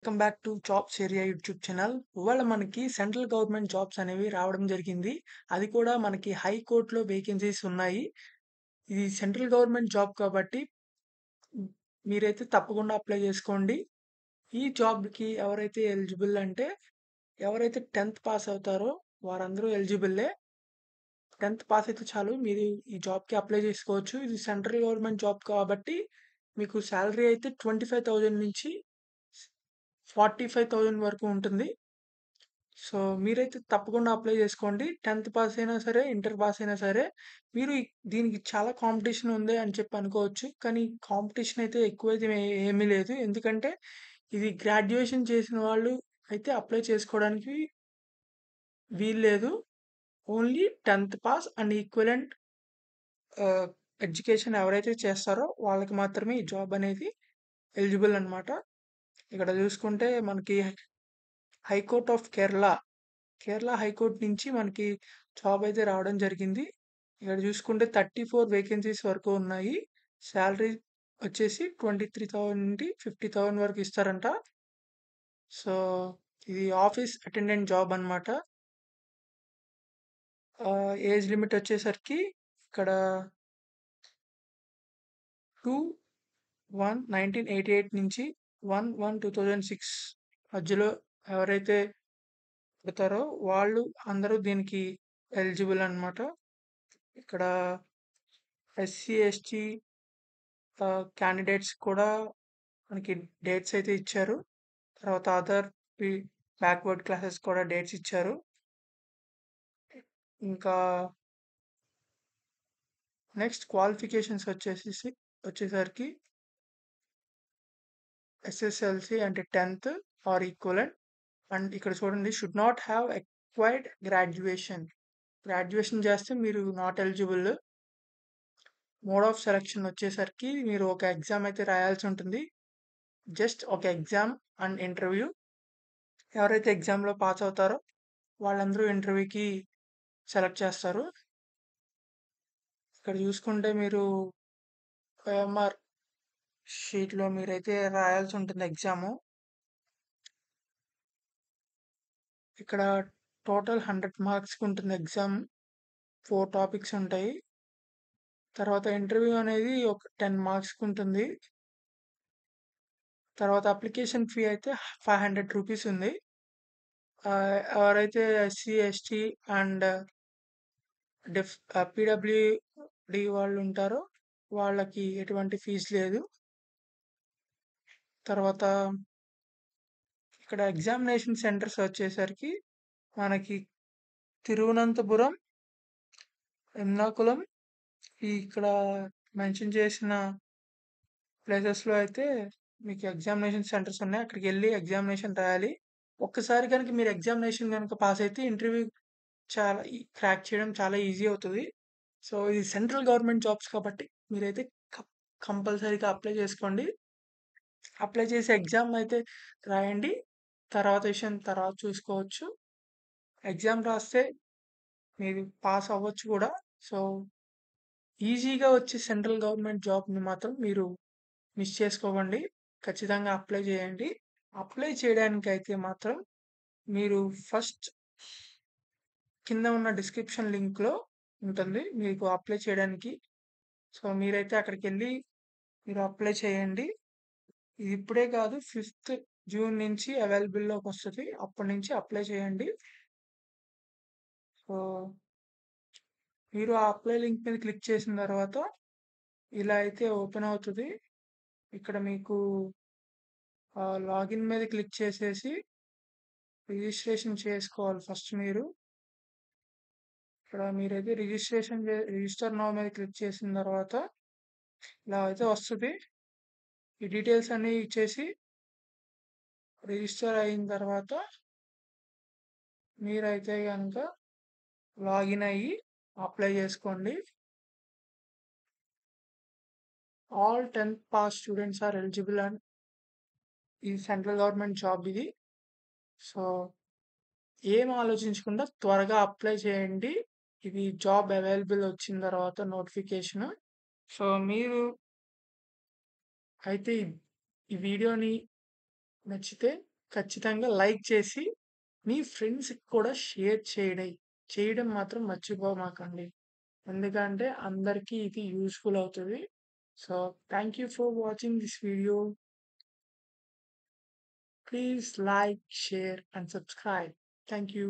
Welcome back to jobs area YouTube channel. ఇవాళ మనకి central government jobs అనేవి రావడం జరిగింది. అది కూడా మనకి హైకోర్టులో వేకెన్సీస్ ఉన్నాయి. ఇది సెంట్రల్ గవర్నమెంట్ జాబ్ కాబట్టి మ్, మీరైతే తప్పకుండా అప్లై చేసుకోండి. ఈ జాబ్కి ఎవరైతే ఎలిజిబుల్ అంటే ఎవరైతే 10th పాస్ అవుతారో వారందరూ ఎలిజిబుల్లే. 10th పాస్ అయితే చాలు, మీరు ఈ జాబ్కి అప్లై చేసుకోవచ్చు. ఇది సెంట్రల్ గవర్నమెంట్ జాబ్ కాబట్టి మీకు శాలరీ అయితే 25,000 నుంచి 45,000 వరకు ఉంటుంది. సో మీరైతే తప్పకుండా అప్లై చేసుకోండి. 10th పాస్ అయినా సరే, ఇంటర్ పాస్ అయినా సరే. మీరు దీనికి చాలా కాంపిటీషన్ ఉంది అని చెప్పి అనుకోవచ్చు. కానీ కాంపిటీషన్ అయితే ఎక్కువైతే ఏమీ లేదు. ఎందుకంటే ఇది గ్రాడ్యుయేషన్ చేసిన వాళ్ళు అయితే అప్లై చేసుకోవడానికి వీల్లేదు. Only 10th pass and equivalent education ఎవరైతే చేస్తారో వాళ్ళకి మాత్రమే ఈ జాబ్ అనేది ఎలిజిబుల్ అన్నమాట. ఇక్కడ చూసుకుంటే మనకి హైకోర్ట్ ఆఫ్ కేరళ హైకోర్ట్ నుంచి మనకి జాబ్ అయితే రావడం జరిగింది. ఇక్కడ చూసుకుంటే 34 వేకెన్సీస్ వరకు ఉన్నాయి. శాలరీ వచ్చేసి 23,000 నుండి 50,000 వరకు ఇస్తారంట. సో ఇది ఆఫీస్ అటెండెంట్ జాబ్ అన్నమాట. ఏజ్ లిమిట్ వచ్చేసరికి ఇక్కడ 2/1/1988 నుంచి 1/1/2006 మధ్యలో ఎవరైతే పుడతారో వాళ్ళు అందరూ దీనికి ఎలిజిబుల్ అన్నమాట. ఇక్కడ ఎస్సీ ఎస్టీ క్యాండిడేట్స్ కూడా మనకి డేట్స్ అయితే ఇచ్చారు. తర్వాత అదర్ బ్యాక్వర్డ్ క్లాసెస్ కూడా డేట్స్ ఇచ్చారు. ఇంకా నెక్స్ట్ క్వాలిఫికేషన్స్ వచ్చేసరికి ఎస్ఎస్ఎల్సి అంటే 10th ఆర్ ఈక్వలెంట్. అండ్ ఇక్కడ చూడండి, should not have acquired graduation చేస్తే మీరు not eligible. Mode of selection వచ్చేసరికి మీరు ఒక ఎగ్జామ్ అయితే రాయాల్సి ఉంటుంది. జస్ట్ ఒక ఎగ్జామ్ అండ్ ఇంటర్వ్యూ. ఎవరైతే ఎగ్జామ్లో పాస్ అవుతారో వాళ్ళందరూ ఇంటర్వ్యూకి సెలెక్ట్ చేస్తారు. ఇక్కడ చూసుకుంటే మీరు ఓఎంఆర్ షీట్లో మీరైతే రాయాల్సి ఉంటుంది ఎగ్జాము. ఇక్కడ టోటల్ 100 మార్క్స్కి ఉంటుంది ఎగ్జామ్. 4 టాపిక్స్ ఉంటాయి. తర్వాత ఇంటర్వ్యూ అనేది ఒక 10 మార్క్స్కి ఉంటుంది. తర్వాత అప్లికేషన్ ఫీ అయితే 500 రూపీస్ ఉంది. ఎవరైతే ఎస్సీ ఎస్టీ అండ్ పీడబ్ల్యూడి వాళ్ళు ఉంటారో వాళ్ళకి ఎటువంటి ఫీజు లేదు. తర్వాత ఇక్కడ ఎగ్జామినేషన్ సెంటర్స్ వచ్చేసరికి మనకి తిరువనంతపురం, ఎర్నాకుళం, ఇక్కడ మెన్షన్ చేసిన ప్లేసెస్లో అయితే మీకు ఎగ్జామినేషన్ సెంటర్స్ ఉన్నాయి. అక్కడికి వెళ్ళి ఎగ్జామినేషన్ రాయాలి. ఒక్కసారి కనుక మీరు ఎగ్జామినేషన్ కనుక పాస్ అయితే ఇంటర్వ్యూ చాలా క్రాక్ చేయడం చాలా ఈజీ అవుతుంది. సో ఇది సెంట్రల్ గవర్నమెంట్ జాబ్స్ కాబట్టి మీరైతే కంపల్సరీగా అప్లై చేసుకోండి. అప్లై చేసి ఎగ్జామ్ అయితే రాయండి. తర్వాత విషయం తర్వాత చూసుకోవచ్చు. ఎగ్జామ్ రాస్తే మీరు పాస్ అవ్వచ్చు కూడా. సో ఈజీగా వచ్చే సెంట్రల్ గవర్నమెంట్ జాబ్ని మాత్రం మీరు మిస్ చేసుకోకండి. ఖచ్చితంగా అప్లై చేయండి. అప్లై చేయడానికి అయితే మాత్రం మీరు ఫస్ట్ కింద ఉన్న డిస్క్రిప్షన్ లింక్లో ఉంటుంది మీకు అప్లై చేయడానికి. సో మీరైతే అక్కడికి వెళ్ళి మీరు అప్లై చేయండి. ఇది ఇప్పుడే కాదు, 5th జూన్ నుంచి అవైలబుల్లోకి వస్తుంది. అప్పటి నుంచి అప్లై చేయండి. సో మీరు ఆ అప్లై లింక్ మీద క్లిక్ చేసిన తర్వాత ఇలా అయితే ఓపెన్ అవుతుంది. ఇక్కడ మీకు లాగిన్ మీద క్లిక్ చేసేసి రిజిస్ట్రేషన్ చేసుకోవాలి ఫస్ట్ మీరు. ఇక్కడ మీరైతే రిజిస్టర్ నౌ మీద క్లిక్ చేసిన తర్వాత ఇలా అయితే వస్తుంది. ఈ డీటెయిల్స్ అన్నీ ఇచ్చేసి రిజిస్టర్ అయిన తర్వాత మీరైతే కనుక లాగిన్ అయ్యి అప్లై చేసుకోండి. All 10th pass students are eligible and ఈ సెంట్రల్ గవర్నమెంట్ జాబ్ ఇది. సో ఏం ఆలోచించకుండా త్వరగా అప్లై చేయండి. ఇది జాబ్ అవైలబుల్ వచ్చిన తర్వాత నోటిఫికేషన్. సో మీరు అయితే ఈ వీడియోని నచ్చితే ఖచ్చితంగా లైక్ చేసి మీ ఫ్రెండ్స్‌కి కూడా షేర్ చేయడం మాత్రం మర్చిపోమాకండి. ఎందుకంటే అందరికీ ఇది యూజ్‌ఫుల్ అవుతది. So, thank you for watching this video. Please like, share and subscribe. Thank you.